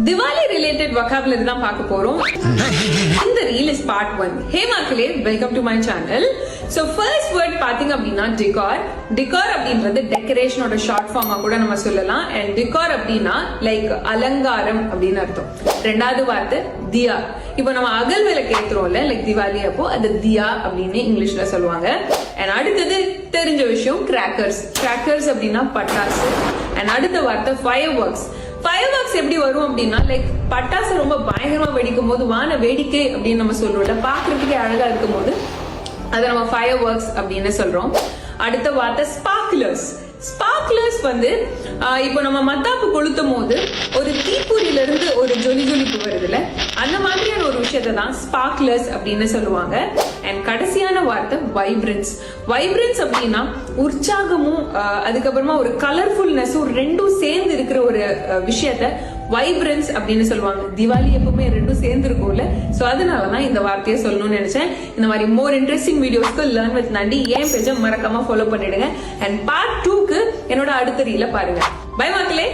Diwali related vocabulary தான் பார்க்க போறோம். இந்த reel is part 1. Hey மக்களே, welcome to my channel. So first word பாத்தீங்க அப்படின்னா decor. Decor அப்படின்றது decoration ஓட short form கூட நம்ம சொல்லலாம். And decor அப்படின்னா like அலங்காரம் அப்படின்னு அர்த்தம். ரெண்டாவது வார்த்தை தியா. இப்போ நம்ம அகல் விளக்கு ஏத்துறோம்ல லைக் திவாலி அப்போ அது தியா அப்படின்னு இங்கிலீஷ்ல சொல்லுவாங்க. And அடுத்தது தெரிஞ்ச விஷயம் கிராக்கர்ஸ். கிராக்கர்ஸ் அப்படின்னா பட்டாசு. And அடுத்த வார்த்தை fireworks. ஃபயர்வொர்க்ஸ் எப்படி வரும் அப்படின்னா லைக் பட்டாசு ரொம்ப பயங்கரமா வெடிக்கும் போது வான வேடிக்கை அப்படின்னு நம்ம சொல்றோம்ல, பாக்குறதுக்கே அழகா இருக்கும் போது அதை நம்ம ஃபயர்வொர்க்ஸ் அப்படின்னு சொல்றோம். அடுத்த வார்த்தை ஸ்பார்க்லர்ஸ். ஸ்பார்க்லர்ஸ் வந்து இப்போ நம்ம மத்தாப்பு கொளுத்தும் போது ஒரு தீப்பொறியில இருந்து ஒரு ஜொலிப்பு வருதுல, அந்த மாதிரியான ஒரு விஷயத்தை தான் ஸ்பார்க்லர்ஸ் அப்படின்னு சொல்லுவாங்க. அண்ட் கடைசியான வார்த்தை வைப்ரன்ஸ். வைப்ரன்ஸ் அப்படின்னா உற்சாகமும் அதுக்கப்புறமா ஒரு கலர்ஃபுல்னஸும் ரெண்டும் சேர்ந்து இருக்கிற ஒரு விஷயத்த வைப்ரன்ஸ் அப்படின்னு சொல்லுவாங்க. திவாலி எப்பவுமே ரெண்டும் சேர்ந்து இருக்கும்ல, சோ அதனாலதான் இந்த வார்த்தையை சொல்லணும்னு நினைச்சேன். இந்த மாதிரி மோர் இன்ட்ரெஸ்டிங் வீடியோஸ்க்கு லேர்ன் வித் நண்டி ஏன் பேஜை மறக்காம ஃபாலோ பண்ணிடுங்க. அண்ட் பார்ட் 2க்கு என்னோட அடுத்த ரீல பாருங்க. பை மக்களே.